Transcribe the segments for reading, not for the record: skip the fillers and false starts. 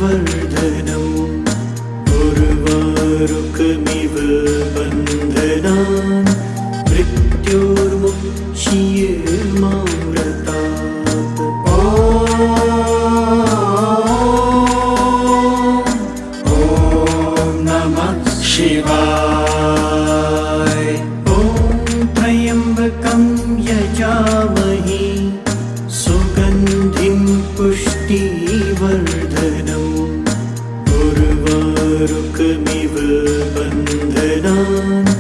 वर्धनम् उर्वारुकमिव बन्धनान् मृत्योर्मुक्ष्येमाव्रतात्। ॐ नमः शिवाय। ॐ त्र्यम्बकं यजामहे सुगन्धिं पुष्टिवर्धनम् उर्वारुकमिव बन्धनान्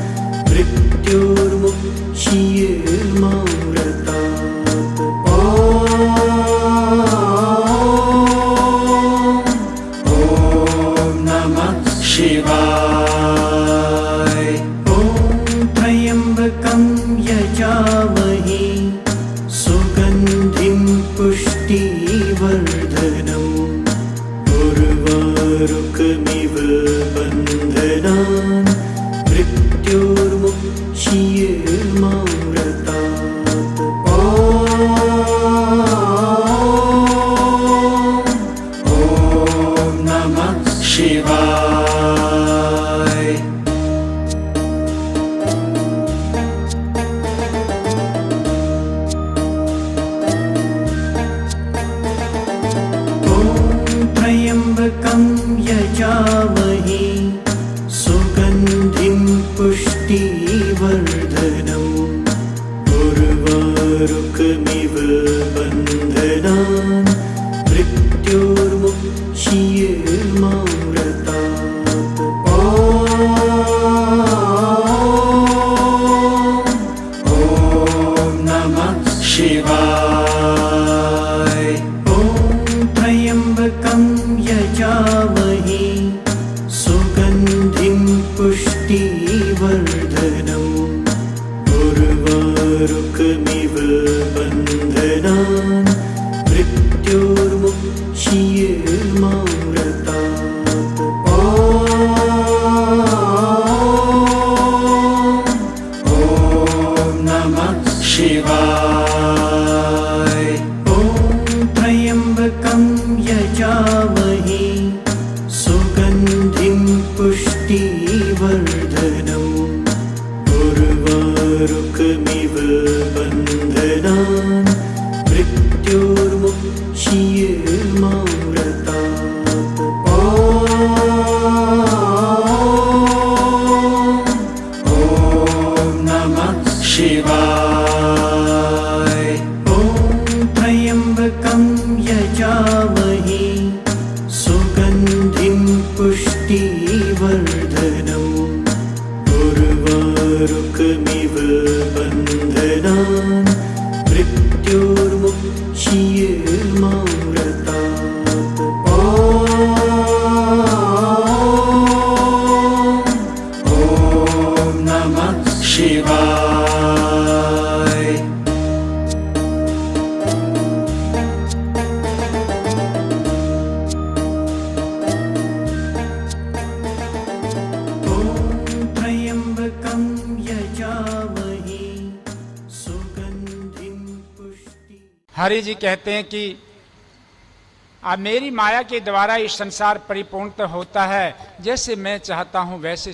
मृत्योर्मुक्ष्येमाव्रतात्। ॐ नमः शिवाय। ॐ त्र्यम्बकं यजामहे सुगन्धिं पुष्टिवर्धनम् उर्वारुकमिव बन्धनान् मृत्योर्मुक्ष्येमाव्रतात्। ॐ नमः शिवाय। ॐ त्र्यम्बकं यजामहे सुगन्धिं पुष्टिवर्धनम् उर्वारुकमिव बन्धनान् मृत्योर्मुक्ष्येमाव्रतात्। ॐ नमः शिवाय। ॐ त्र्यम्बकं यजामहे सुगन्धिं पुष्टिवर्धनम् उर्वारुकमिव बन्धनान् मृत्योर्मुक्ष्येमाव्रतात्। ॐ नमः शिवाय। ॐ त्र्यम्बकं यजामहे सुगन्धिं पुष्टिवर्धनम् उर्वारुकमिव बन्धनान् मृत्योर्मुक्ष्येमाव्रतात्। ॐ नमः शिवाय। ॐ त्र्यम्बकं यजामहे सुगन्धिं पुष्टिवर्धनम् उर्वारुकमिव बन्धनान् मृत्योर्मुक्ष्येमाव्रतात्। ॐ नमः शिवाय। ॐ त्र्यम्बकं यजामहे सुगन्धिं पुष्टि। हरि जी कहते हैं कि अब मेरी माया के द्वारा ये संसार परिपूर्ण होता है। जैसे मैं चाहता हूं वैसे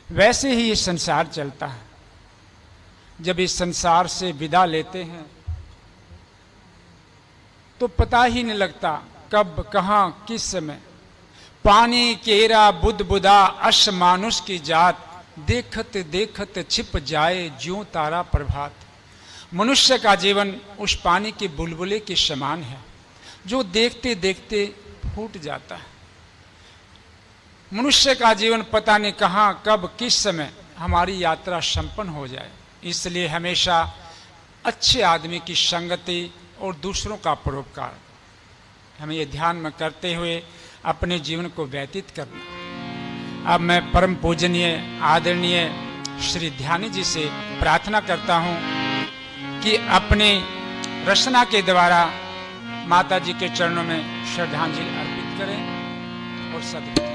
वैसे ही ये संसार चलता है। जब इस संसार से विदा लेते हैं तो पता ही नहीं लगता कब कहां किस समय। पानी केरा बुद बुदा अश मानुष की जात, देखत देखत छिप जाए ज्यों तारा प्रभात। मनुष्य का जीवन उस पानी के बुलबुले के समान है जो देखते देखते फूट जाता है। मनुष्य का जीवन पता नहीं कहां कब किस समय हमारी यात्रा संपन्न हो जाए। इसलिए हमेशा अच्छे आदमी की संगति और दूसरों का परोपकार हमें ये ध्यान में करते हुए अपने जीवन को व्यतीत करना। अब मैं परम पूजनीय आदरणीय श्री ध्यानी जी से प्रार्थना करता हूं कि अपनी रचना के द्वारा माता जी के चरणों में श्रद्धांजलि अर्पित करें और सद्गति प्राप्त।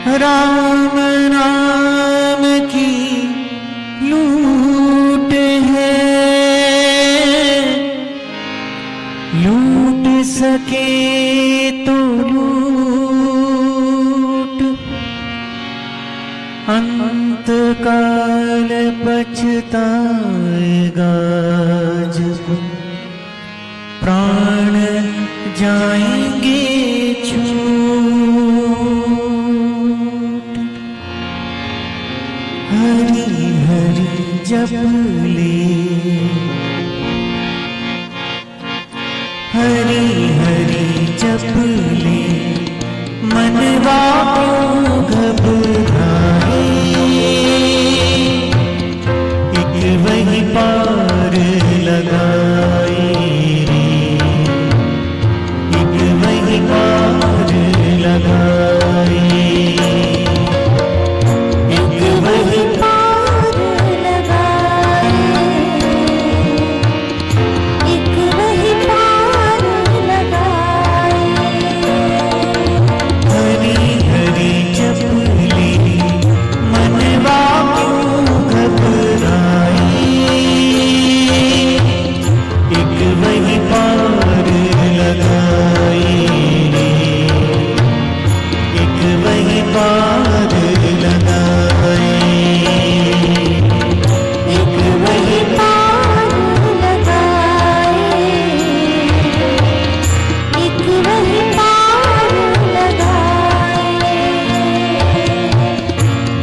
राम नाम की लूट है, लूट सके तो लूट, अंत काल पछताएगा जब प्राण जाएंगे छूट। हरि हरि जप ले, हरि हरि जप ले, मनवा क्यों घबराए, एक वही पार लगाए रे, एक वही पार लगाए, एक वही पार लगाए, एक वही पार लगाए। हरि हरि जप ले, मनवा क्यों घबराए, एक वही पार लगाए रे, एक वही पार लगाए, एक वही पार लगाए, एक वही पार लगाए।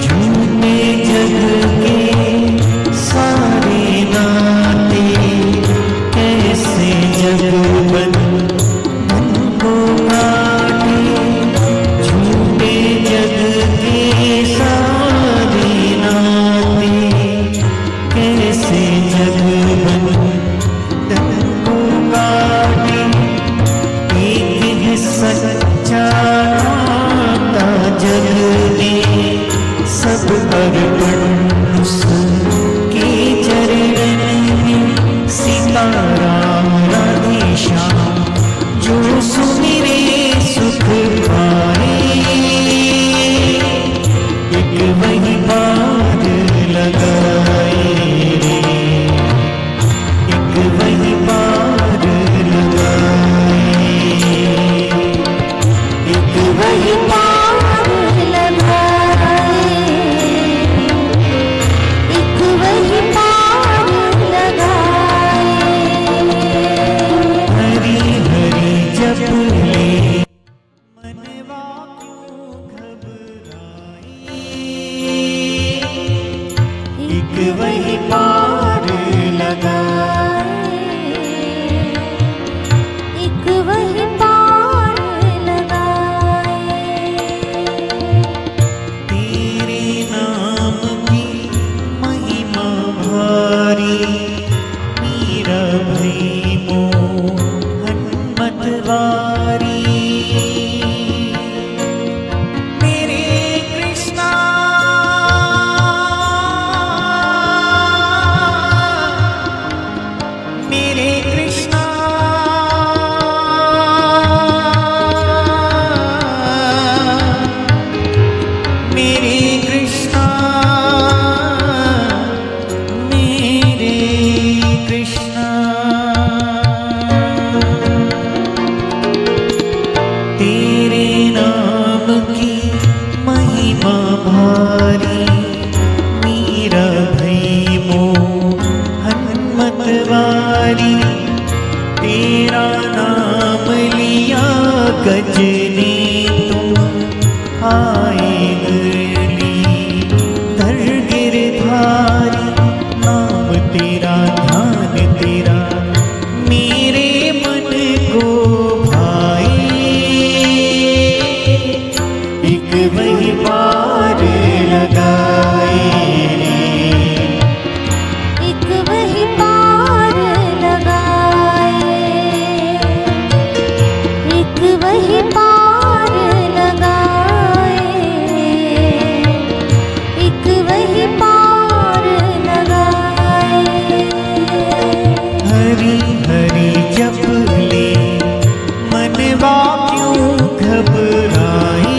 झूठे जग के सारे नाते, कैसे जग बंधन को काटे, झूठे जग के सारे नाते, कैसे जग बंधन को काटे, एक ही सच्चा नाता जग में, सब अर्पण उसके चरण में, सीताराम राधे श्याम जो सुमिरे सुख पाए, एक वही पार लगाए रे, एक वही पार लगाए, एक वही पार लगाए, एक वही पार लगाए। हरि हरि जप ले, मनवा क्यों घबराए, एक वही पार लगाए, एक वही पार लगाए। तेरे नाम की महिमा भारी, मीरा भई मोहन मतवारी, मेरे कृष्णा मेरे कृष्णा, मेरे कृष्णा, मेरे कृष्णा। तेरे नाम की महिमा भारी, मीरा भई मोहन मतवारी, तेरा नाम लिया गजनी तुम आए गली धर गिरधारी, नाम तेरा ध्यान तेरा मेरे मन को भाए, एक वही पार लगाए रे, एक वही पार लगाए, एक वही पार लगाए, एक वही पार लगाए। हरि हरि जप ले, मनवा क्यों घबराए,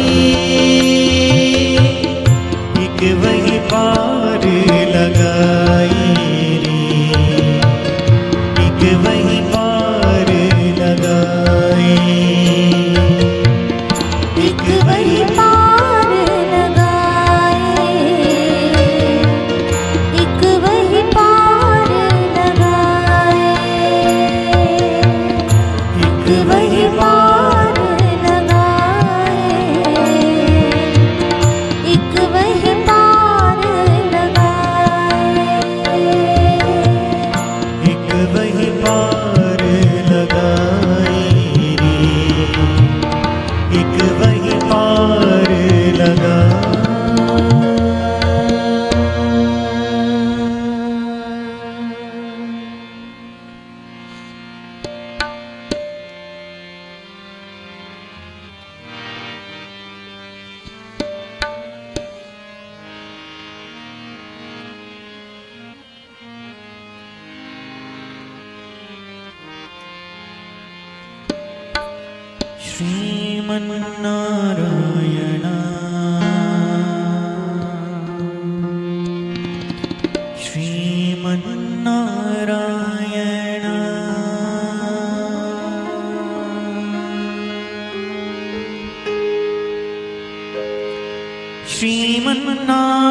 श्रीमन्नारायण श्रीमन्नारायण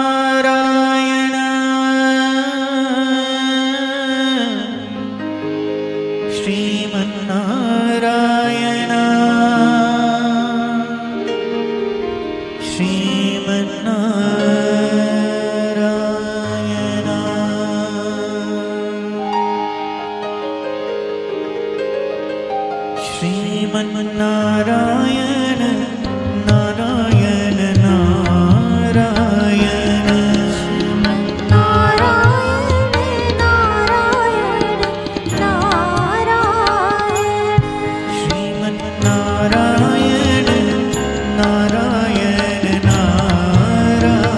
श्रीमन्नारायण श्रीमन्नारायण श्रीमन्नारायण श्रीमन्नारायण नारायण नारायण नारायण नारायण नारायण श्रीमन्नारायण नारायण नारायण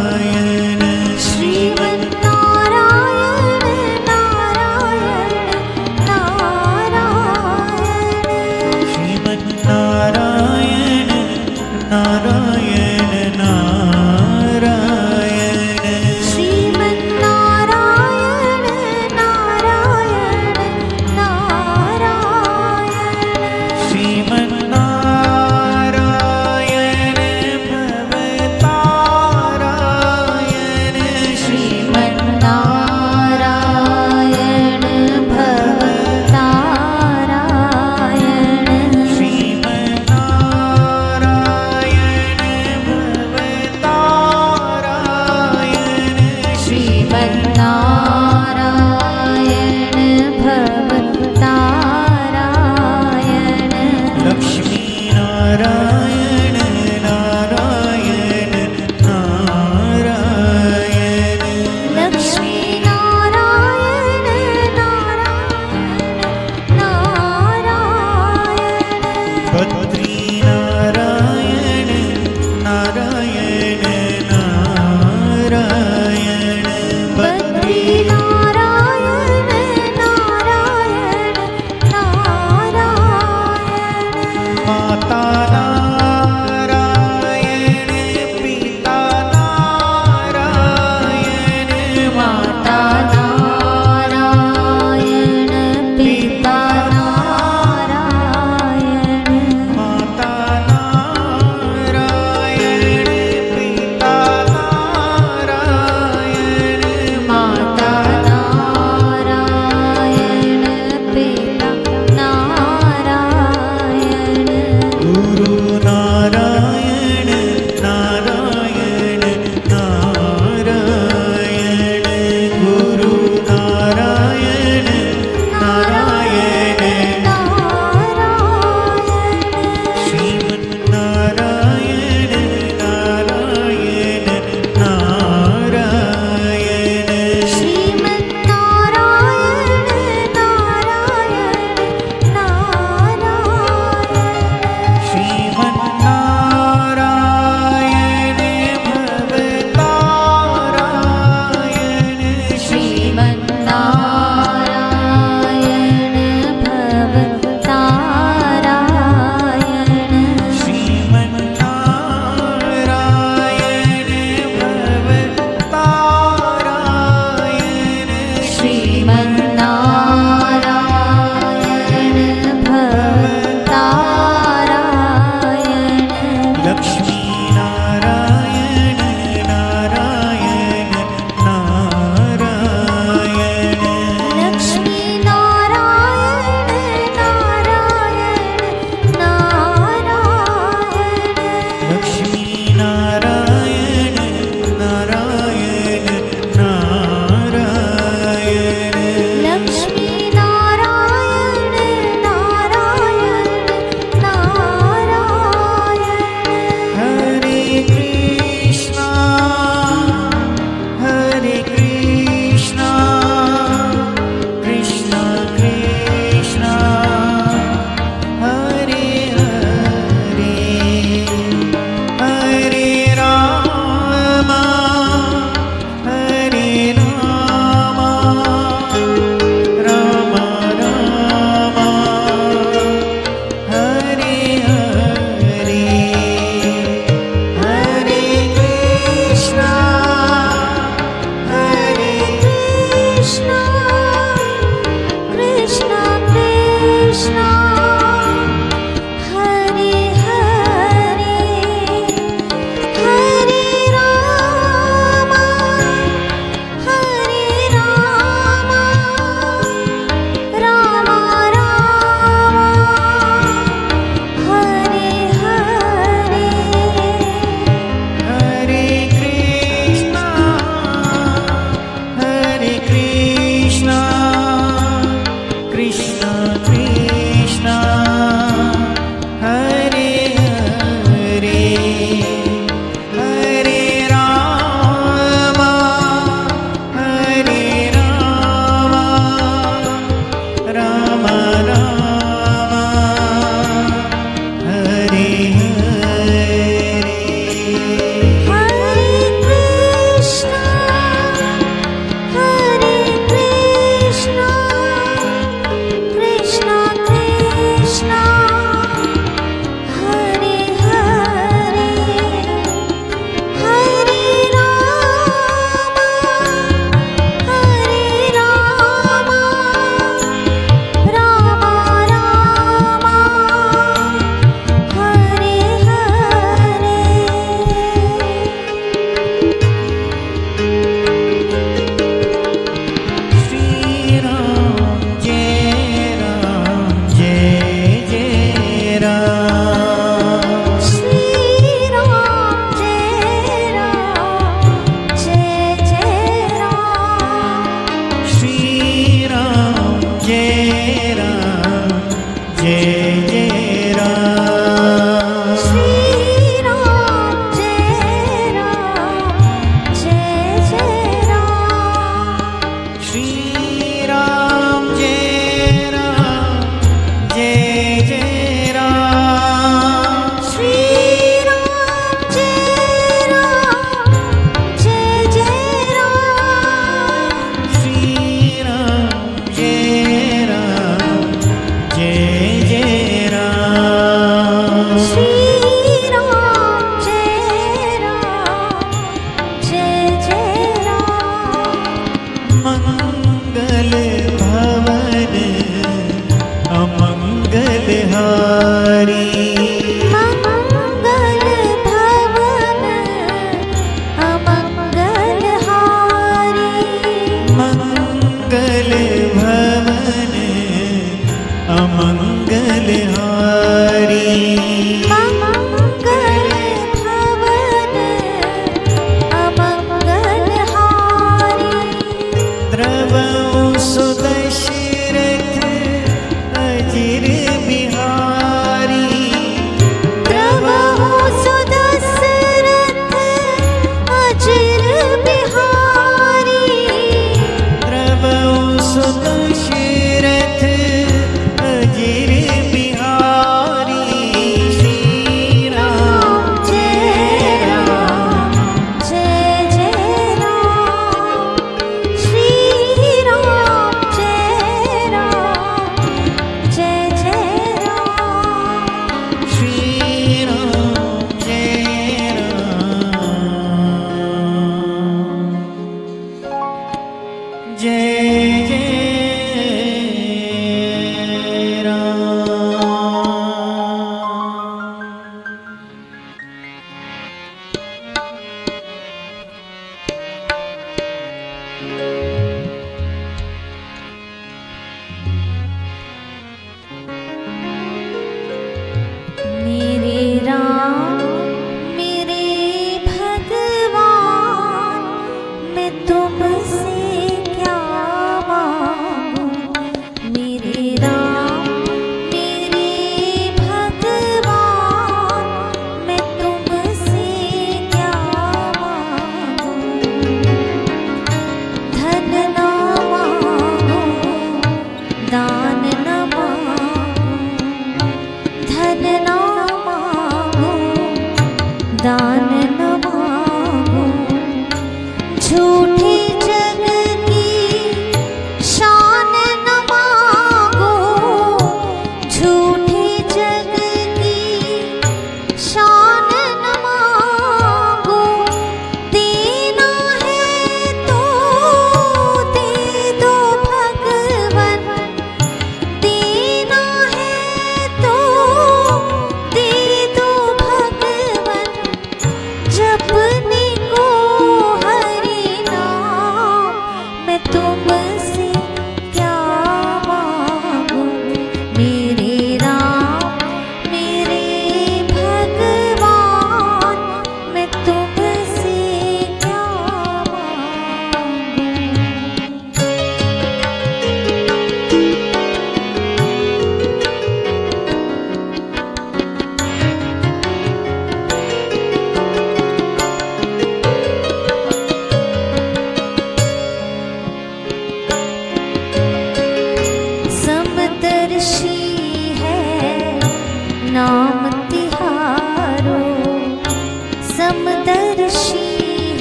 समदर्शी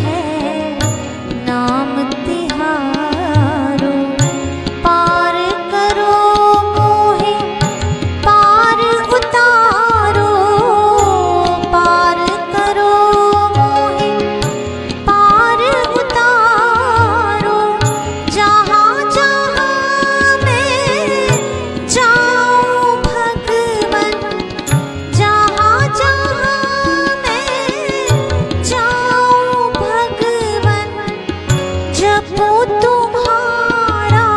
है नाम तिहारो, पार करो मोहे पार उतारो, पार करो मोहे पार उतारो। जहाँ जहाँ मैं जाऊँ भगवन, जहाँ जहाँ मैं जाऊँ भगवन, जपूँ तुम्हारा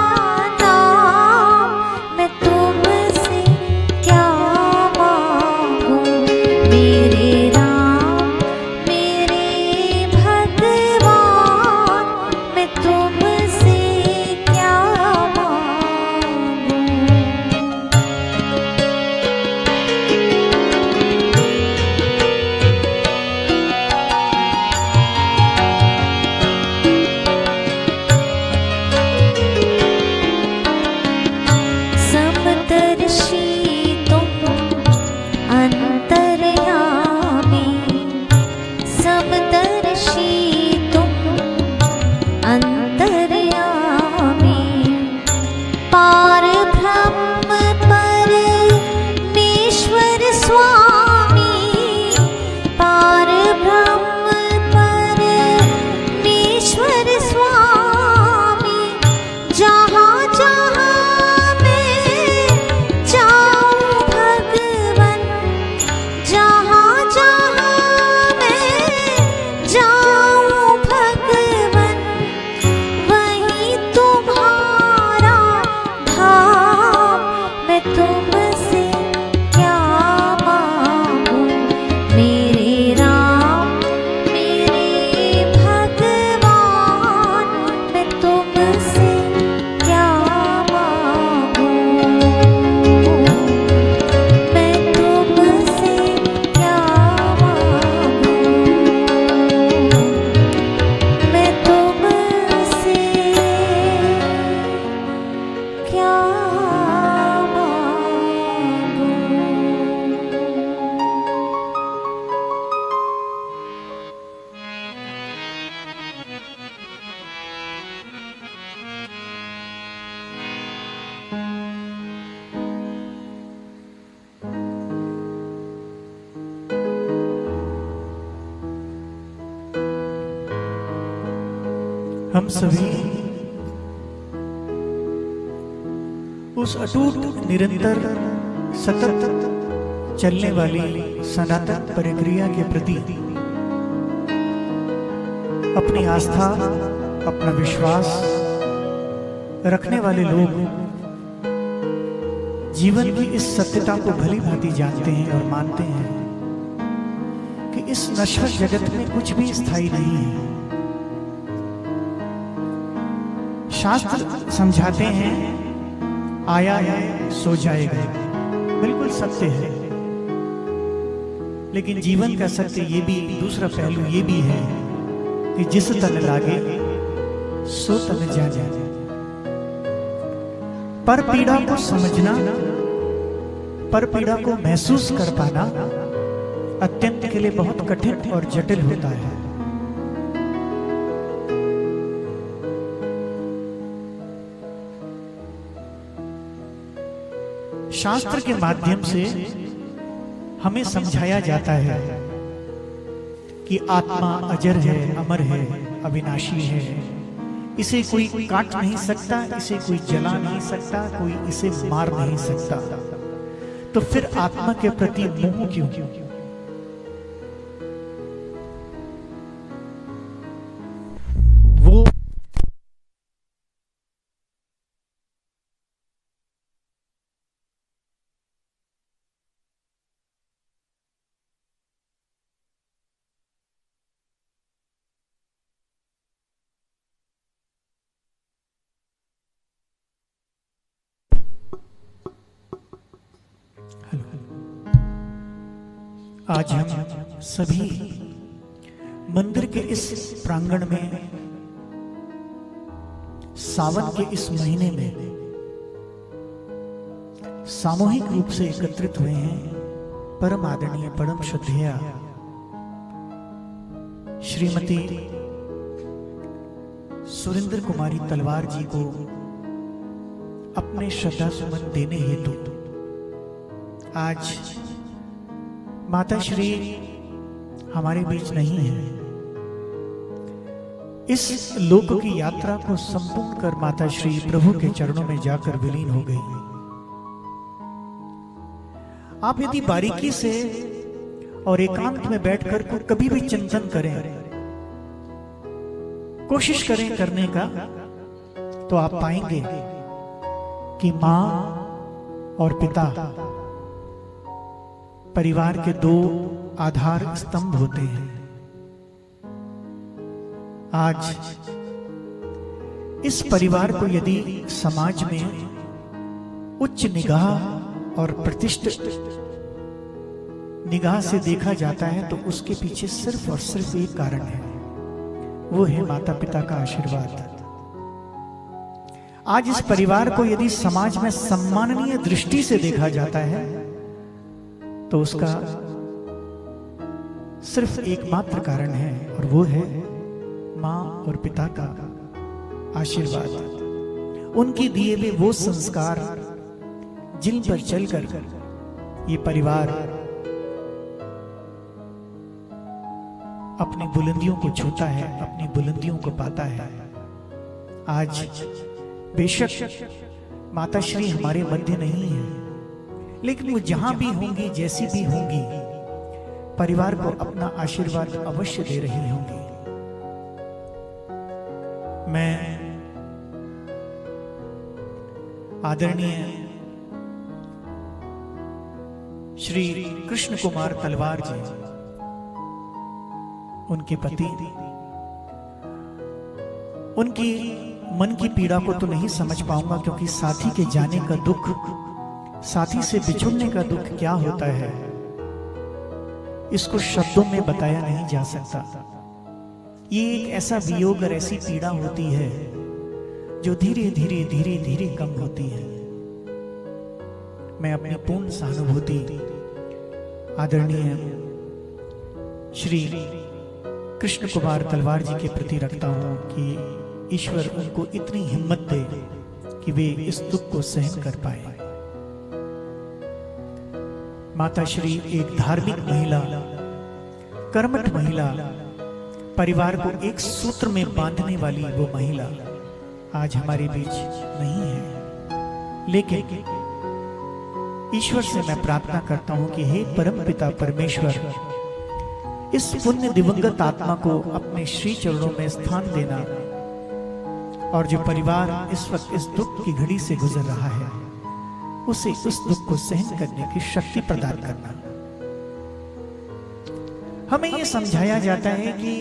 नाम, मैं तुमसे क्या मांगूं मेरे राम मेरे भगवान, मैं तुमसे क्या मांगूं। समदर्शी तुम अंतर्यामी, समदर्शी तुम अंतर्यामी, पार ब्रह्म परमेश्वर स्वामी, पार ब्रह्म परमेश्वर स्वामी। जहाँ जहाँ मैं जाऊँ भगवन, जहाँ जहाँ मैं जाऊँ भगवन, वहीं तुम्हारा धाम, मैं तुमसे क्या मांगूं मेरे राम मेरे भगवान, मैं तुमसे क्या मांगूं, मैं तुमसे क्या मांगूं, मैं तुमसे क्या हम सभी उस अटूट निरंतर सतत चलने वाली सनातन प्रक्रिया के प्रति अपनी आस्था, अपना विश्वास रखने वाले लोग जीवन की इस सत्यता को भली भांति जानते हैं और मानते हैं कि इस नश्वर जगत में कुछ भी स्थायी नहीं है। शास्त्र समझाते हैं आया है सो जाएगा, बिल्कुल सत्य है। लेकिन जीवन का सत्य ये भी, दूसरा पहलू ये भी है कि जिस तन लागे सो तन जा जाए। पर पीड़ा को समझना, पर पीड़ा को महसूस कर पाना अत्यंत के लिए बहुत कठिन और जटिल होता है। शास्त्र के माध्यम से हमें समझाया जाता है कि आत्मा अजर है, अमर है, अविनाशी है, इसे कोई काट नहीं सकता, इसे कोई जला नहीं सकता, कोई इसे मार नहीं सकता। तो फिर आत्मा के प्रति मोह क्यों? वो आज हम सभी मंदिर के इस प्रांगण में सावन के इस महीने में सामूहिक रूप से एकत्रित हुए हैं। परम आदरणीय, परम श्रद्धेय श्रीमती सुरेंद्र कुमारी तलवार जी को अपने श्रद्धा सुमन देने हेतु आज माता श्री हमारे बीच नहीं है। इस लोक की यात्रा को संपूर्ण कर माता श्री प्रभु के चरणों में जाकर विलीन हो गई। आप यदि बारीकी से और एकांत में बैठकर को कभी भी चिंतन करें, कोशिश करें करने का, तो आप पाएंगे कि मां और पिता परिवार के दो आधार स्तंभ होते हैं। आज इस परिवार को यदि समाज में उच्च निगाह और प्रतिष्ठित निगाह से देखा जाता है तो उसके पीछे सिर्फ और सिर्फ एक कारण है, वो है माता पिता का आशीर्वाद। आज इस परिवार को यदि समाज में सम्माननीय दृष्टि से देखा जाता है तो उसका सिर्फ एकमात्र कारण है, और वो है मां और पिता का आशीर्वाद। उनके दिए हुए वो संस्कार जिन पर चलकर ये परिवार अपनी बुलंदियों को छूता है, अपनी बुलंदियों को पाता है। आज बेशक माता श्री हमारे मध्य नहीं है, लेकिन वो जहां भी होंगी, जैसी भी होंगी, परिवार को अपना आशीर्वाद अवश्य दे रही होंगी। मैं आदरणीय श्री कृष्ण कुमार तलवार जी, उनके पति, उनकी मन की पीड़ा को तो नहीं समझ पाऊंगा, क्योंकि साथी के जाने का दुख, साथी से बिछुड़ने का दुख क्या होता है, इसको शब्दों में बताया नहीं जा सकता। ये एक ऐसा वियोग और ऐसी पीड़ा होती है जो धीरे धीरे धीरे धीरे कम होती है। मैं अपनी पूर्ण सहानुभूति आदरणीय श्री कृष्ण कुमार तलवार जी के प्रति रखता हूं कि ईश्वर उनको इतनी हिम्मत दे कि वे इस दुख को सहन कर पाए। माता श्री एक धार्मिक महिला, कर्मठ महिला, परिवार को एक सूत्र में बांधने वाली वो महिला आज हमारे बीच नहीं है। लेकिन ईश्वर से मैं प्रार्थना करता हूं कि हे परम पिता परमेश्वर, इस पुण्य दिवंगत आत्मा को अपने श्री चरणों में स्थान देना, और जो परिवार इस वक्त इस दुख की घड़ी से गुजर रहा है उसे उस दुख को सहन करने की शक्ति प्रदान करना। हमें यह समझाया जाता है कि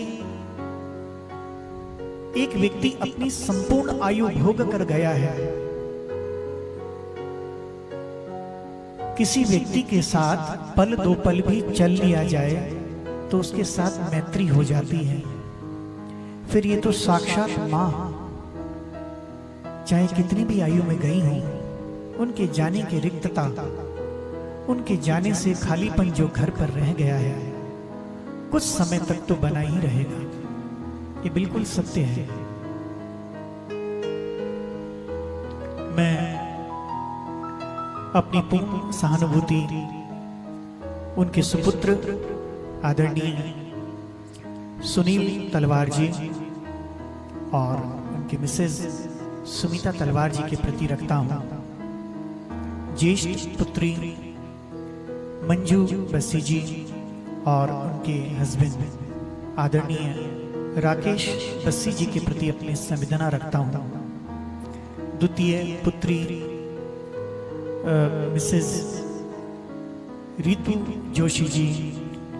एक व्यक्ति अपनी संपूर्ण आयु भोग कर गया है, किसी व्यक्ति के साथ पल दो पल भी चल लिया जाए तो उसके साथ मैत्री हो जाती है। फिर ये तो साक्षात मां, चाहे कितनी भी आयु में गई हो, उनके जाने की रिक्तता, उनके जाने से खालीपन जो घर पर रह गया है, कुछ समय तक तो बना ही रहेगा। ये बिल्कुल सत्य है। मैं अपनी पूर्ण सहानुभूति उनके सुपुत्र आदरणीय सुनील तलवार जी और उनकी मिसेज सुमिता तलवार जी के प्रति रखता हूं। ज्येष्ठ पुत्री मंजू बस्सी जी और उनके हस्बैंड आदरणीय राकेश बस्सी जी के प्रति अपनी संवेदना रखता हूं। द्वितीय पुत्री मिसेज रितु जोशी जी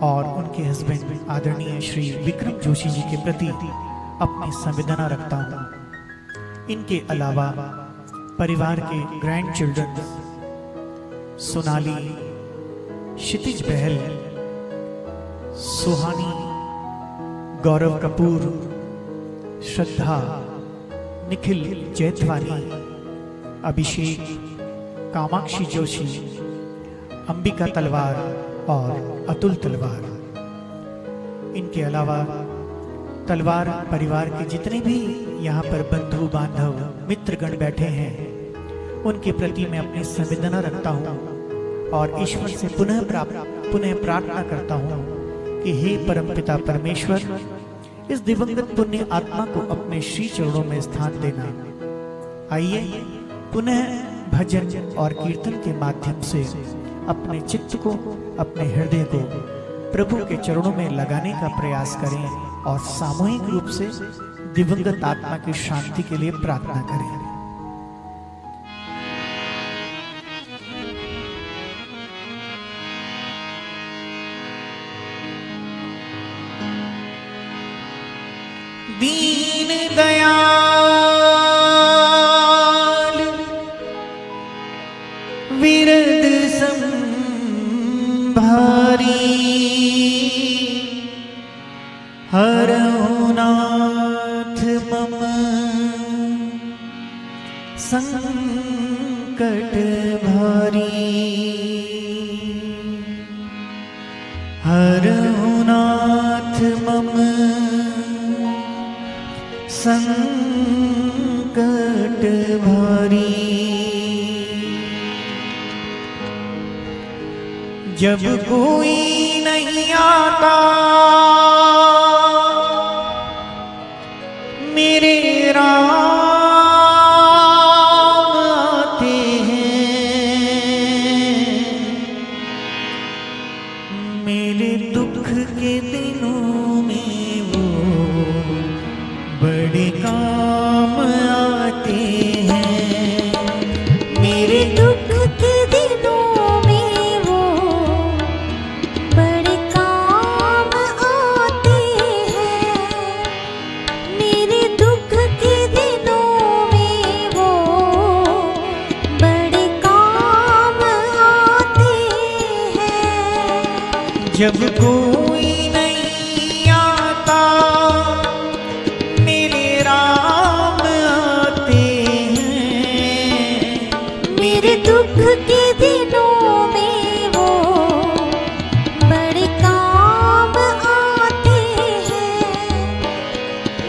और उनके हस्बैंड आदरणीय श्री विक्रम जोशी जी के प्रति अपनी संवेदना रखता हूं। इनके अलावा परिवार के ग्रैंड चिल्ड्रन सोनाली, क्षितिज बहल, सुहानी, गौरव कपूर, श्रद्धा, निखिल जैतवानी, अभिषेक, कामाक्षी जोशी, अंबिका तलवार और अतुल तलवार। इनके अलावा तलवार परिवार के जितने भी यहाँ पर बंधु बांधव मित्रगण बैठे हैं, उनके प्रति मैं अपनी संवेदना रखता हूँ और ईश्वर से पुनः प्रार्थना करता हूँ कि हे परमपिता परमेश्वर, इस दिवंगत पुण्य आत्मा को अपने श्री चरणों में स्थान देना। आइए पुनः भजन और कीर्तन के माध्यम से अपने चित्त को, अपने हृदय को प्रभु के चरणों में लगाने का प्रयास करें और सामूहिक रूप से दिवंगत आत्मा की शांति के लिए प्रार्थना करें। दीन दयाल विरद संभारी, हरहु नाथ मम संकट भारी, हरहु नाथ मम संकट भारी। जब कोई नहीं आता मेरे राम आते हैं, मेरे दुख के दिनों में वो बड़े काम आते हैं, मेरे दुख के दिनों में वो बड़े काम आते हैं, मेरे दुख के दिनों में वो बड़े काम आते हैं। जब कोई नहीं आता मेरे राम आते हैं, मेरे दुख के दिनों में वो बड़े काम आते हैं,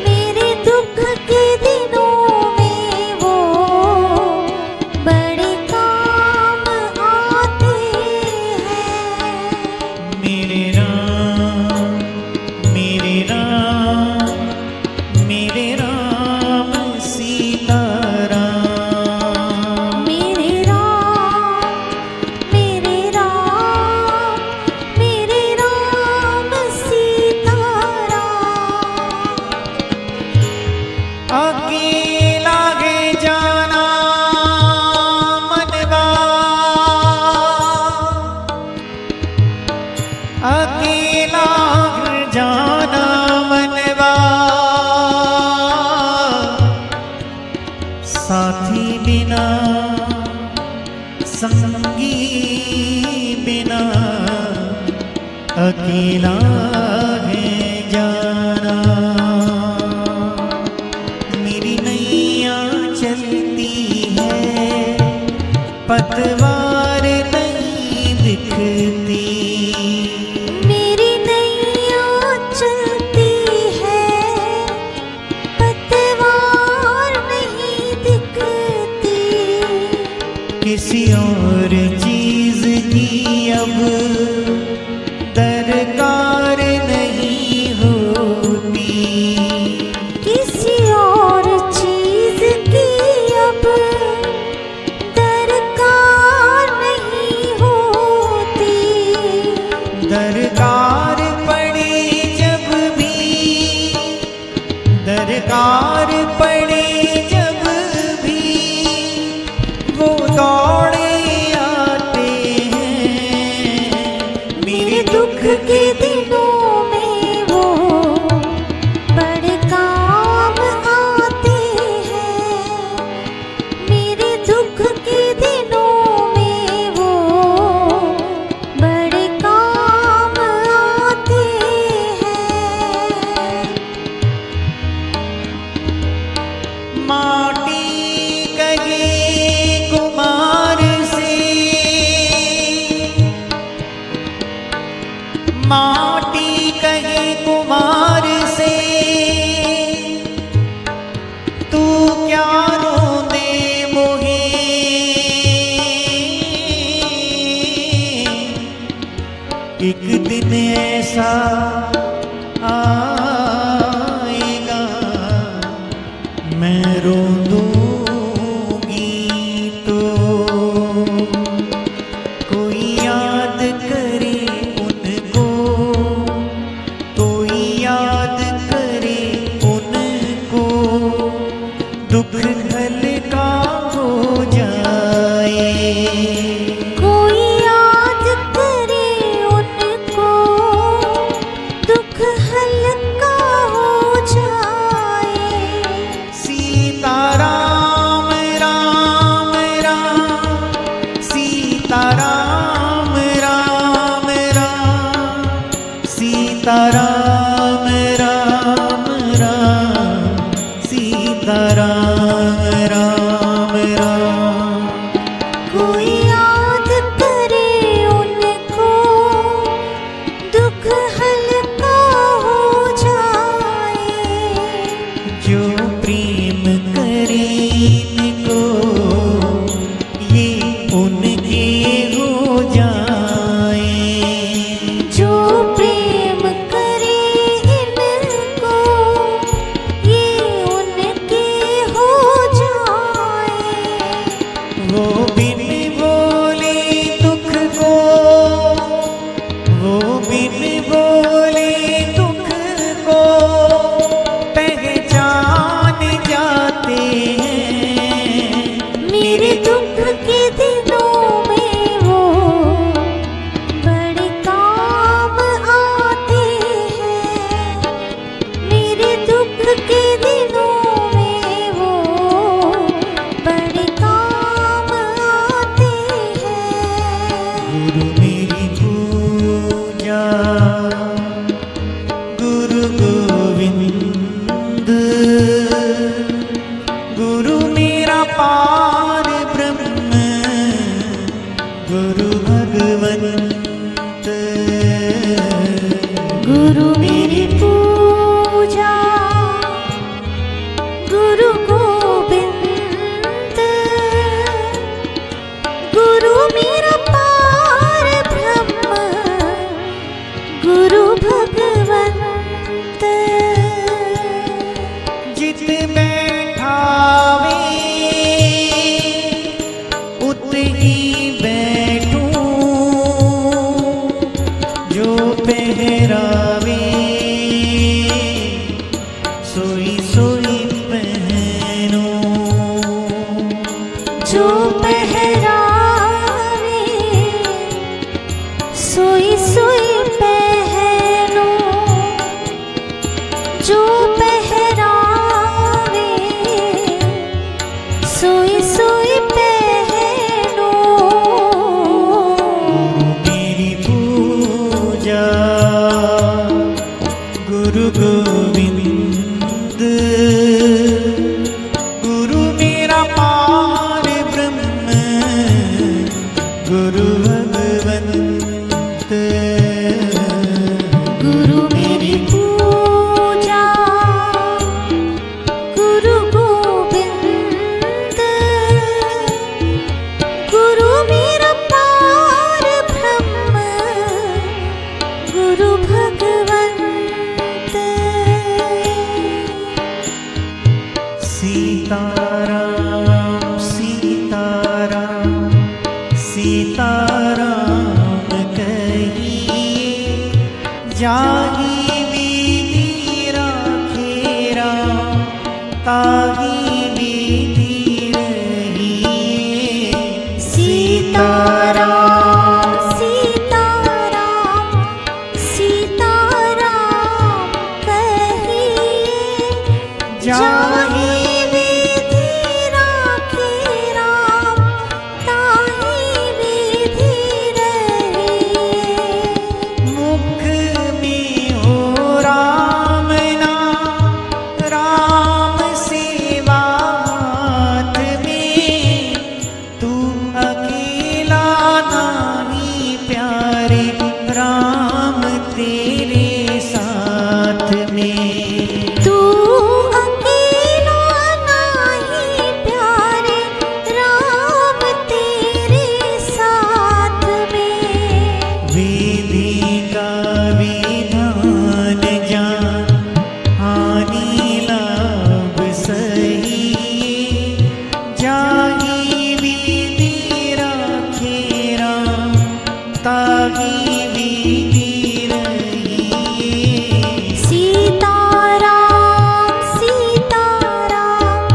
मेरे दुख के दिनों में वो बड़े काम आते हैं। मेरे राम मेरे राम मेरे राम सीताराम, मेरे राम मेरे राम मेरे राम सीताराम। अकेला है जाना मनवा, अकेला है जाना मनवा, साथी बिना संगी बिना अकेला है जाना। मेरी नैया चलती है पतवार नहीं दिखती, मेरी नैया चलती है पतवार नहीं दिखती, किसी और चीज की अब दरकार नहीं होती, किसी और चीज की अब दरकार नहीं होती, दरकार पड़े जब भी, दरकार पड़े जब भी वो दौड़े आते हैं, मेरे दुख के दिनों में वो बड़े काम आते हैं, मेरे दुख के दिनों में वो बड़े काम आते हैं। चित बैठावे उत ही बैठूं, जो पहरावे सोई सोई पहनूं, जो पहरावे सोई सोई पहनूं, जो पहरावे सोई सोई पहनूं। मेरी पूजा गुरु गोविंद, गुरु मेरा पार ब्रह्म, गुरु भगवंत। गुरु मेरी पूजा गुरु गोविंद, गुरु मेरा पार ब्रह्म, गुरु भगवंत। सीताराम सीताराम सीताराम कहिए, जाही विधि राखे राम, ताही विधि रहिए। सीताराम सीताराम सीताराम कहिए, जाही विधि राखे राम, ताही विधि रहिए। मुख में हो राम नाम, राम सेवा हाथ में, तू अकेला नाही प्यारे, राम तेरे साथ में। तू अकेला नाही प्यारे, राम तेरे साथ में। विधि का विधान जान, हानि लाभ सही, जाही विधि राखे राम, ताही विधि रहिए। सीताराम सीताराम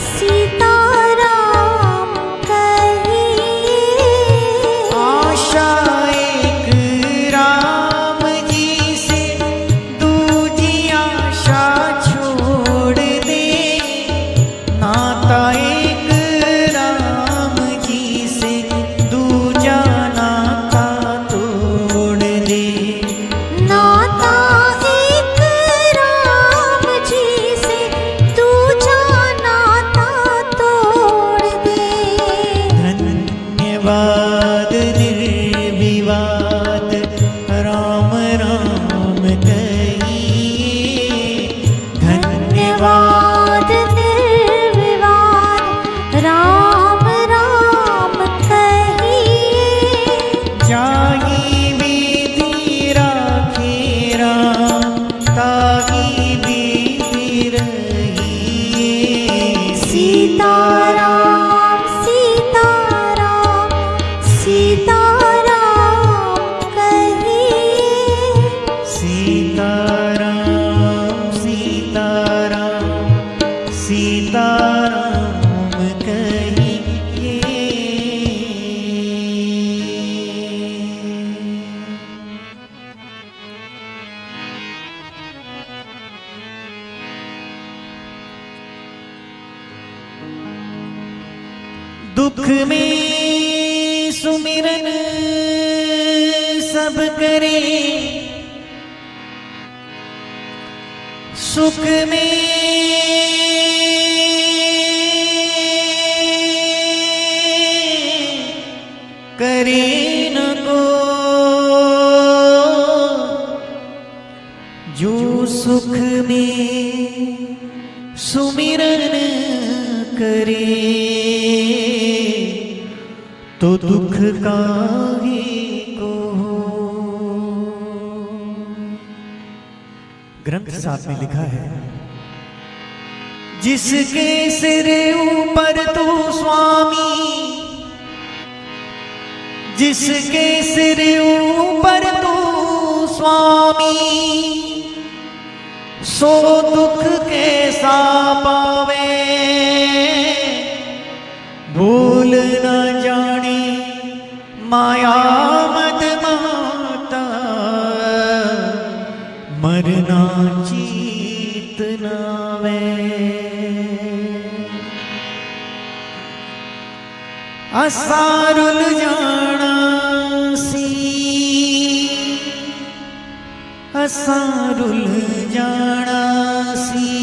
सीताराम कहिए, आशा एक राम जी से, दूजी आशा छोड़ दे, नाता एक राम जी से, दूजा नाता तोड़ दे। नाता एक राम जी से, दूजा नाता तोड़ दे। धन्यवाद निर्विवाद राम राम कहिए, धन्यवाद धन्यवाद निर्विवाद राम राम कहिए, जाही विधि राखे राम, ताही विधि रहिए। सीताराम सीताराम सीताराम कहिए, सीताराम सीताराम सीताराम कहिए। दुख में सुमिरन सब करे, सुख में करे न को, जो सुख में सुमिरन करे, तो दुख काहे को। ग्रंथ साथ में लिखा है, जिसके सिर ऊपर तू स्वामी, जिसके सिर ऊपर तू स्वामी, सो दुख कैसा पावे, भूल न जाने माया मद माता, मरना चीत नावे। असारुल जाना सी, असारुल जाना सी,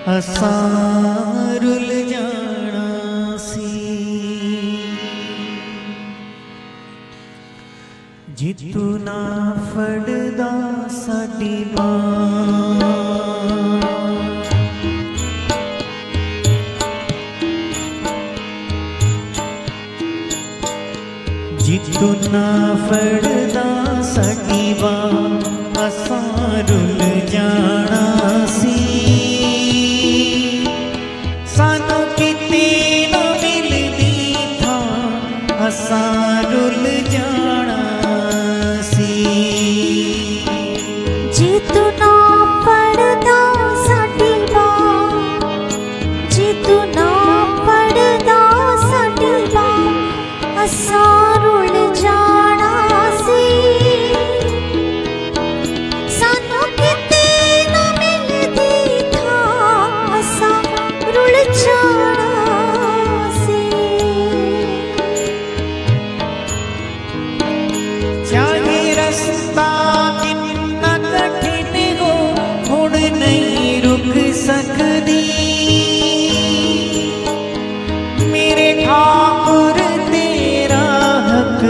असारुल जाना सी। जितू ना फड़दा साडी बांह, जितू ना फड़दा साडी बांह, असां रुल जाना सी। सानू किते ना मिलदी थां, असां रुल जाना सी। जितू ना फड़दा साडी बांह, जितू ना फड़दा साडी बांह, असां रुल जाना सी। सानू किते ना मिलदी थां, असां रुल जाना सी। चाहे रस्ता कितना कठिन हो, हुण नहीं रुक सकदी। मेरे ठाकुर तेरा हक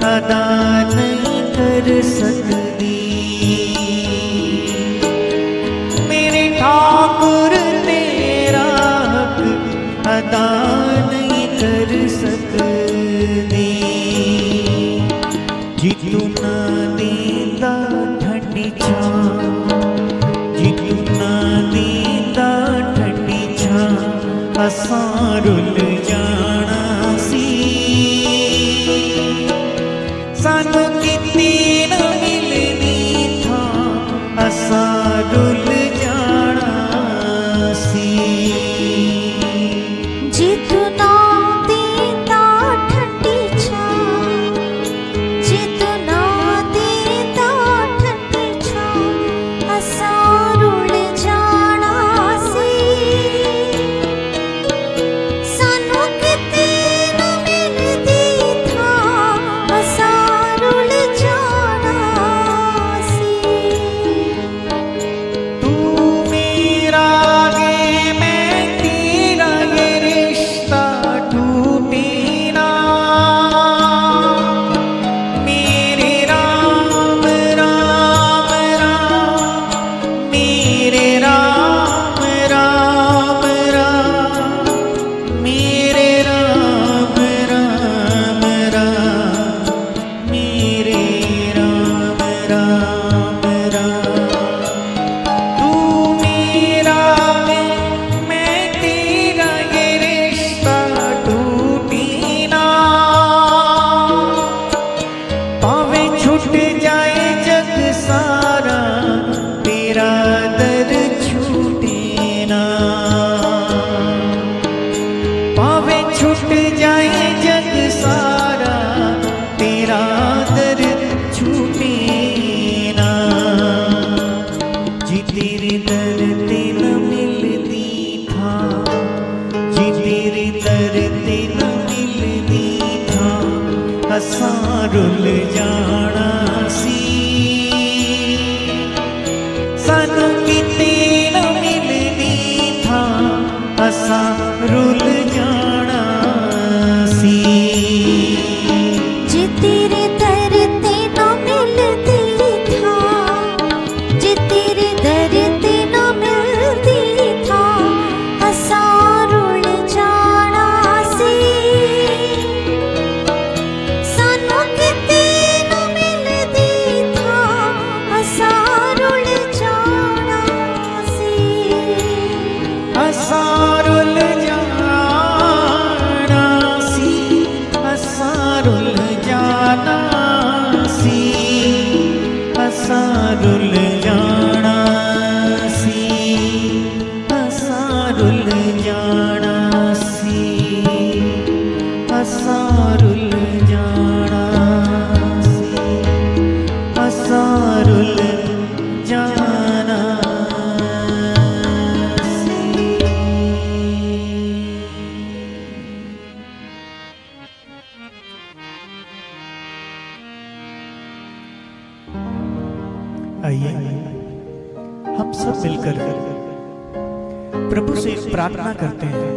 अदा नहीं कर सकदी। मेरे ठाकुर तेरा हक अदा नहीं कर सकदी। जितू ना देंदा ठंडी छां, जितू ना देंदा ठंडी छां, असां रुल जाना सी। सानू किते ना मिलदी थां, असां रुल जाना सी। जितू ना देंदा ठंडी छां, जितू ना देंदा ठंडी छां, असां रुल जाना सी। सानू किते ना मिलदी थां, असां रुल जाना सी। तू मेरा गे मैं तेरा, ये रिश्ता टूटे ना। मेरे राम राम राम, मेरे राम राम राम, मेरे राम राम राम, मेरे राम राम राम। तू मेरा मैं तेरा, ये रिश्ता टूटे ना। पावे छूट जाए जग सारा, तेरा दर छूटे ना। पावे छूट जाए जग सारा, तेरा दर छूटे ना। जी तेरे दर ते न मिलदी थां, जी तेरे दर ते न मिलदी थां, असां रुल जाना सी। सानू किते न मिलदी थां, असां रुल जाना सी। जे तेरे दर ते ना मिलदी थां, जे तेरे दर ते ना मिलदी थां, असां रुल जाना सी। सानू किते ना मिलदी थां, असां रुल जाना हम सब मिलकर प्रभु से प्रार्थना करते हैं।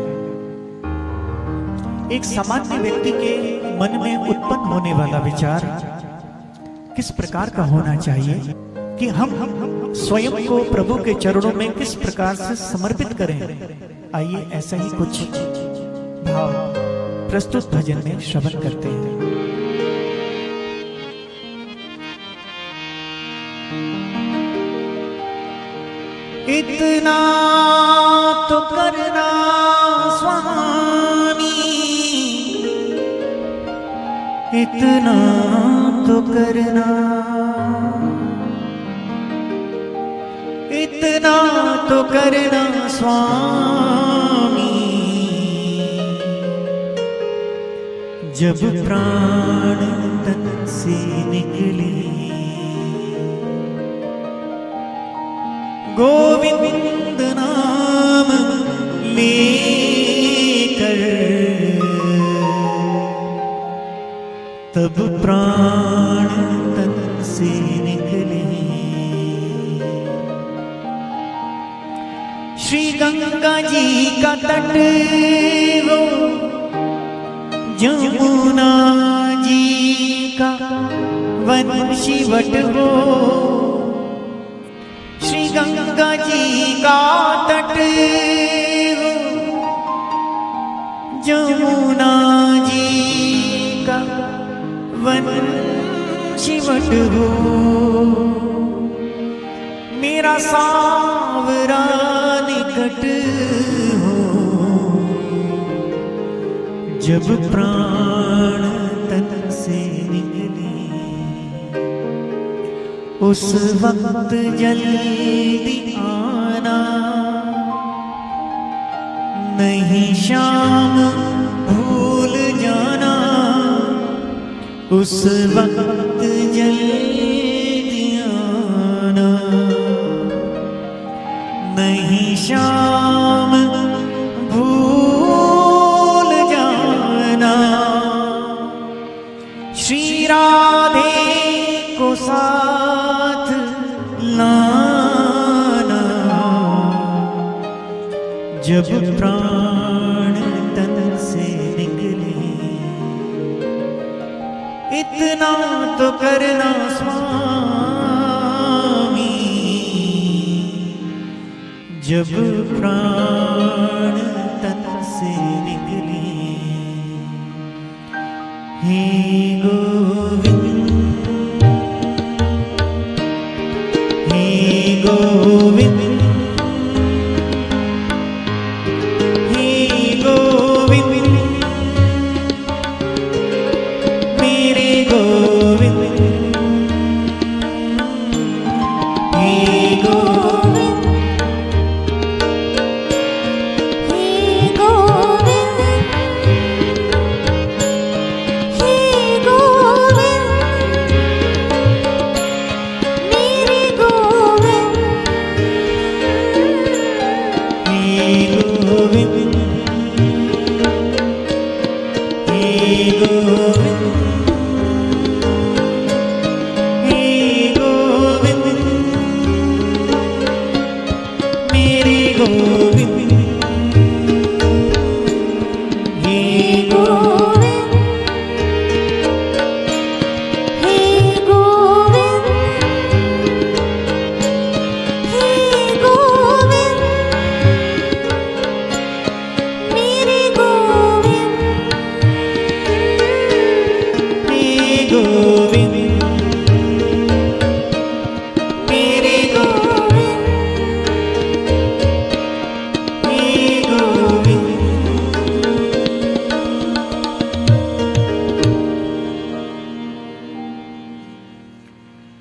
एक सामान्य व्यक्ति के मन में उत्पन्न होने वाला विचार किस प्रकार का होना चाहिए कि हम स्वयं को प्रभु के चरणों में किस प्रकार से समर्पित करें। आइए ऐसा ही कुछ भाव प्रस्तुत भजन में श्रवण करते हैं। इतना तो करना स्वामी, इतना तो करना, इतना तो करना स्वामी, जब प्राण तन से निकले गोविंद नाम लेकर, तब प्राण तन से निकले। श्री गंगा जी का तट हो, यमुना जी का वंशीवट हो, श्री गंगा जी का तट हो, यमुना जी का वंशीवट हो, मेरा सावरा निकट हो, जब प्राण तन से निकले। उस वक्त जल्दी आना, नहीं शाम भूल जाना, उस वक्त जल्दी आना, नहीं शाम भूल जाना। श्री राधे को साथ लाना, जब प्राण तन से निकले। इतना तो करना स्वामी, जब प्राण तन से निकले। हे गोविंद, हे गोविंद, हे गोविंद, मेरे गोविंद, हे गोविंद, हे गोविंद, हे गोविंद, मेरे गोविंद, हे गोविंद, हे गोविंद, हे गोविंद, मेरे गोविंद, हे गोविंद, हे गोविंद, हे गोविंद, मेरे गोविंद, हे गोविंद, मेरे गोविंद, हे गोविंद।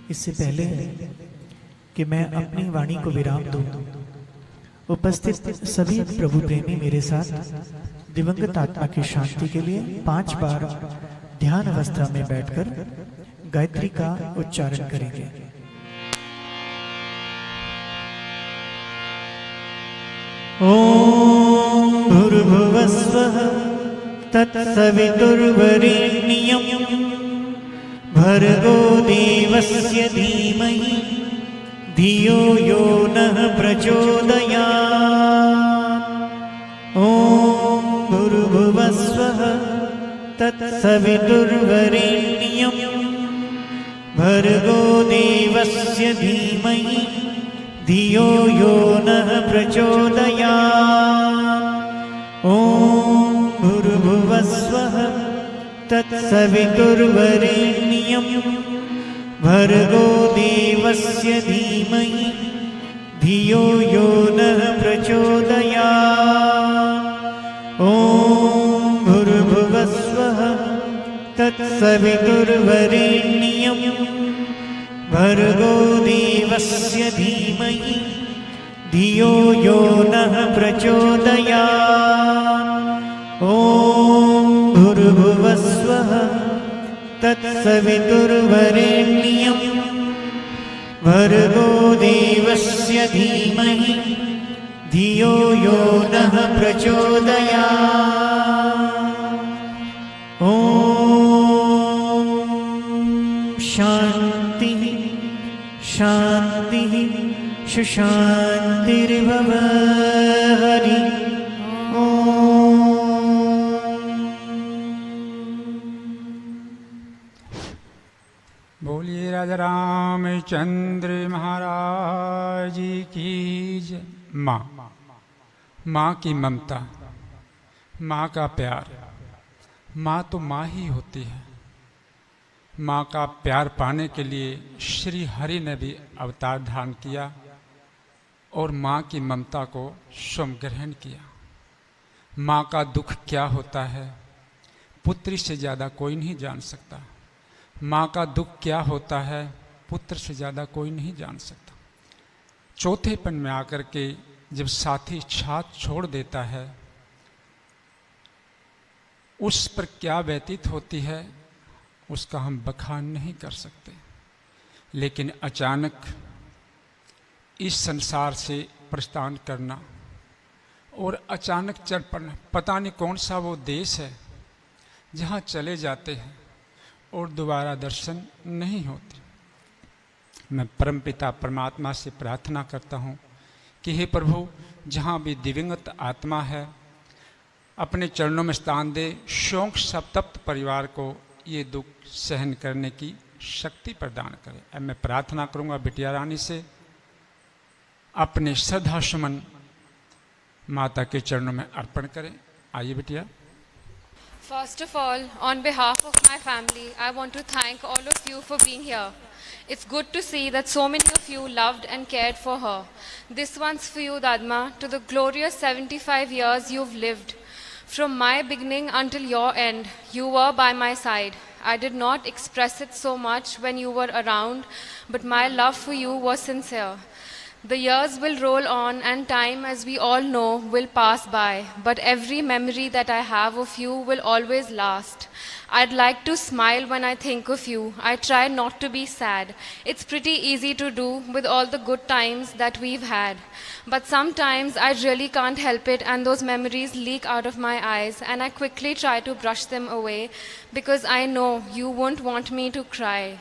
इससे पहले कि मैं अपनी वाणी को विराम दूं, उपस्थित सभी प्रभु प्रेमी मेरे साथ दिवंगत आत्मा की शांति के लिए 5 बार ध्यान अवस्था में बैठकर गायत्री का उच्चारण करेंगे। ओम भूर्भुवस्वः तत्सवितुर्वरेण्यं भर्गो देवस्य धीमहि धियो यो नः प्रचोदयात्। ॐ भूर्भुवः स्वः तत्सवितुर्वरेण्यं भर्गो देवस्य धीमहि धियो यो नः प्रचोदयात्। ॐ भूर्भुवः स्वः तत्सवितुर्वरेण्यं भर्गो देवस्य धीमहि धियो यो नः प्रचोदयात्। ॐ भूर्भुवः स्वः तत्सवितुर्वरेण्यं भर्गो देवस्य धीमहि धियो यो नः प्रचोदयात्। ॐ भूर्भुवः स्वः तत्सवितुर्वरेण्यं भर्गो देवस्य धीमहि धियो यो नः प्रचोदयात्। ॐ शान्तिः शान्तिः सुशान्तिर्भव हरि ॐ। बोलिए राजा रामचंद्र महाराज की जय। माँ की ममता, माँ का प्यार, माँ तो माँ ही होती है। माँ का प्यार पाने के लिए श्री हरि ने भी अवतार धारण किया और माँ की ममता को स्वयं ग्रहण किया। माँ का दुख क्या होता है पुत्री से ज़्यादा कोई नहीं जान सकता। माँ का दुख क्या होता है पुत्र से ज़्यादा कोई नहीं जान सकता। चौथेपन में आकर के जब साथी साथ छोड़ देता है उस पर क्या व्यतीत होती है उसका हम बखान नहीं कर सकते। लेकिन अचानक इस संसार से प्रस्थान करना और अचानक चल पड़ना, पता नहीं कौन सा वो देश है जहाँ चले जाते हैं और दोबारा दर्शन नहीं होते। मैं परमपिता परमात्मा से प्रार्थना करता हूँ कि हे प्रभु, जहाँ भी दिवंगत आत्मा है अपने चरणों में स्थान दे। शोक संतप्त परिवार को ये दुख सहन करने की शक्ति प्रदान करे। अब मैं प्रार्थना करूँगा बिटिया रानी से, अपने श्रद्धा सुमन माता के चरणों में अर्पण करें। आइए बिटिया। First of all, on behalf of my family, I want to thank all of you for being here. It's good to see that so many of you loved and cared for her. This one's for you, Dadma, to the glorious 75 years you've lived. From my beginning until your end, you were by my side. I did not express it so much when you were around, but my love for you was sincere. The years will roll on and time, as we all know, will pass by, but every memory that I have of you will always last. I'd like to smile when I think of you. I try not to be sad. It's pretty easy to do with all the good times that we've had. But sometimes I really can't help it and those memories leak out of my eyes and I quickly try to brush them away because I know you won't want me to cry.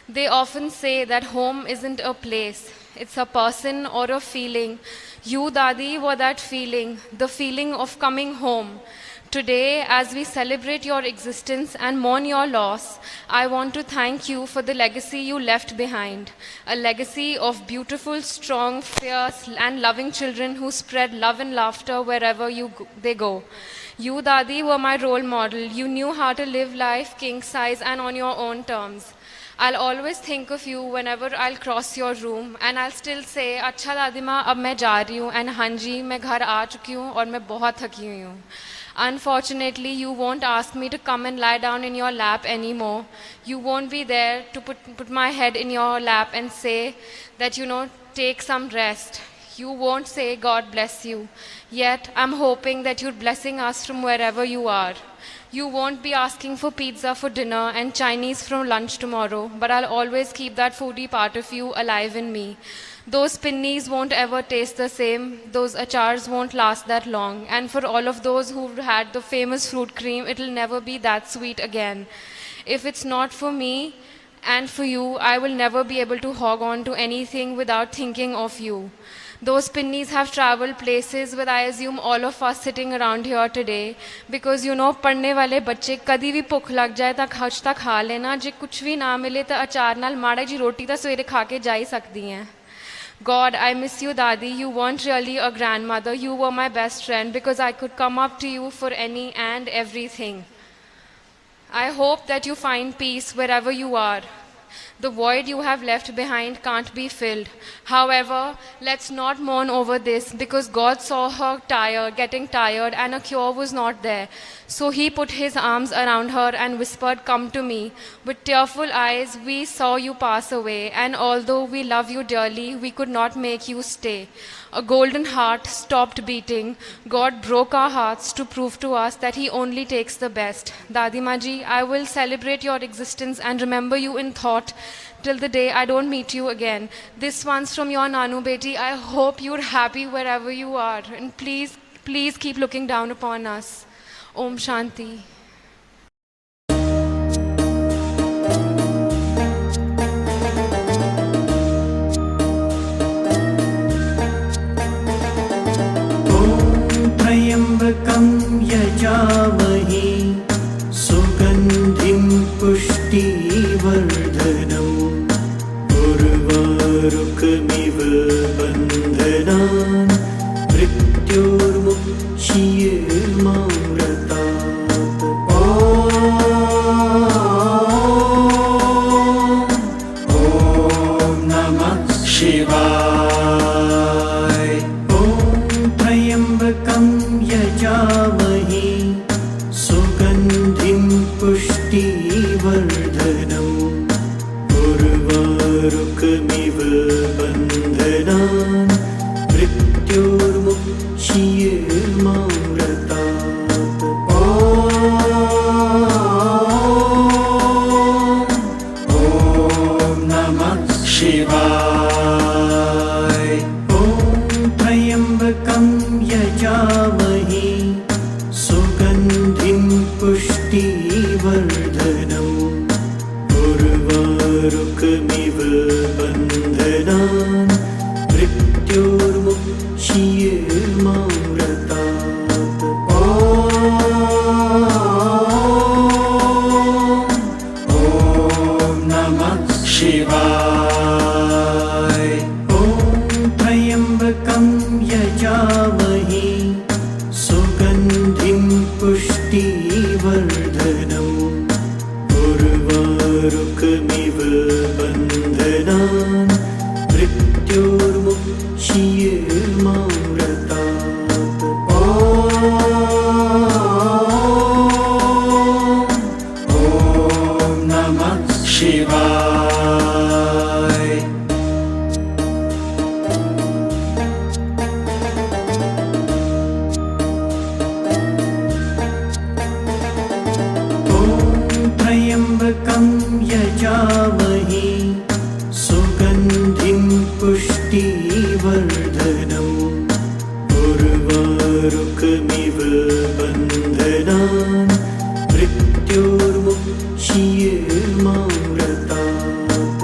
They often say that home isn't a place, it's a person or a feeling. You, Dadi, were that feeling, the feeling of coming home. Today, as we celebrate your existence and mourn your loss, I want to thank you for the legacy you left behind. A legacy of beautiful, strong, fierce, and loving children who spread love and laughter wherever they go. You, Dadi, were my role model. You knew how to live life king size and on your own terms. I'll always think of you whenever I'll cross your room and I'll still say, अच्छा दादी माँ अब मैं जा रही हूँ and हाँ जी मैं घर आ चुकी हूँ और मैं बहुत थकी हुई हूँ. Unfortunately, you won't ask me to come and lie down in your lap anymore. You won't be there to put my head in your lap and say that, take some rest. You won't say, God bless you. Yet, I'm hoping that you're blessing us from wherever you are. You won't be asking for pizza for dinner and Chinese for lunch tomorrow, but I'll always keep that foodie part of you alive in me. Those pinnies won't ever taste the same, those achars won't last that long, and for all of those who've had the famous fruit cream, it'll never be that sweet again. If it's not for me And for you, I will never be able to hog on to anything without thinking of you. Those pinnies have traveled places with, I assume, all of us sitting around here today. Because you know, पढ़ने वाले बच्चे कदी भी भुख लग जाए तो खच तक खा लेना, जे कुछ भी ना मिले तो अचार नाल माड़ी जी रोटी तो सवेरे खा के जा ही सकती हैं. God, I miss you, Dadi. You weren't really a grandmother. You were my best friend because I could come up to you for any and everything. I hope that you find peace wherever you are. The void you have left behind can't be filled. However, let's not mourn over this because God saw her getting tired, and a cure was not there. So he put his arms around her and whispered, "Come to me." With tearful eyes, we saw you pass away, and although we love you dearly, we could not make you stay. A golden heart stopped beating. God broke our hearts to prove to us that he only takes the best. Dadima ji, I will celebrate your existence and remember you in thought till the day I don't meet you again. This one's from your Nanu Beti. I hope you're happy wherever you are. And please, please keep looking down upon us. Om Shanti. त्र्यम्बकं यजामहे सुगन्धिं पुष्टिवर्धनम् उर्वारुकमिव बन्धनान् मृत्योर्मुक्षीयमामृतात्. ॐ नमः शिवाय. ॐ त्र्यम्बकं यजामहे सुगन्धिं पुष्टिवर्धनम् उर्वारुकमिव बन्धनान् मृत्योर्मुक्षीयमामृतात्. ॐ नमः शिवाय. ॐ त्र्यम्बकं यजामहे सुगन्धिं पुष्टिवर्धनम् उर्वारुकमिव बन्धनान् मृत्योर्मुक्षीयमामृतात्. ॐ नमः शिवाय. ॐ त्र्यम्बकं यजामहे सुगन्धिं पुष्टिवर्धनम् उर्वारुकमिव बन्धनान् मृत्योर्मुक्षीयमामृतात्. ॐ नमः शिवाय. ॐ त्र्यम्बकं यजामहे सुगन्धिं पुष्टिवर्धनम् उर्वारुकमिव बन्धनान् मृत्योर्मुक्षीयमामृतात्. ॐ नमः शिवाय. ॐ त्र्यम्बकं यजामहे सुगन्धिं पुष्टिवर्धनम् उर्वारुकमिव बन्धनान् मृत्योर्मुक्षीयमामृतात्.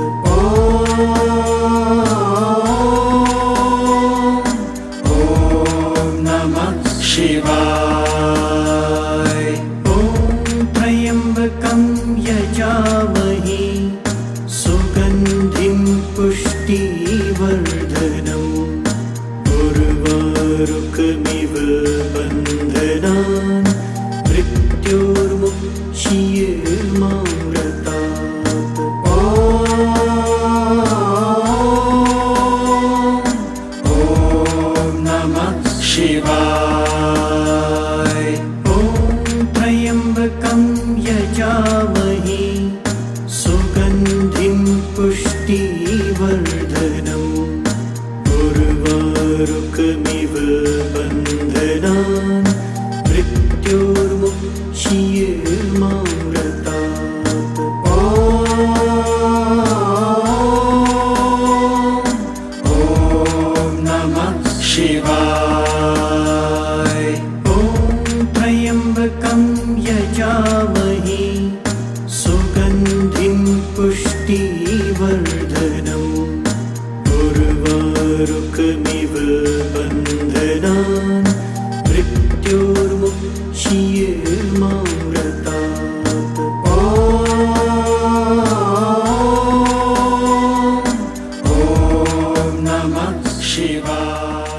ॐ नमः शिवाय. ॐ त्र्यम्बकं यजामहे सुगन्धिं पुष्टिवर्धनम् उर्वारुकमिव बन्धनान् मृत्योर्मुक्षीयमामृतात्. ॐ नमः शिवाय. ॐ त्र्यम्बकं यजामहे सुगन्धिं पुष्टिवर्धनम् उर्वारुकमिव बन्धनान् मृत्योर्मुक्षीयमामृतात्. ॐ त्र्यम्बकं यजामहे सुगन्धिं पुष्टिवर्धनम् उर्वारुकमिव बन्धनान् मृत्योर्मुक्षीयमामृतात्. ॐ नमः शिवाय. स्वाहा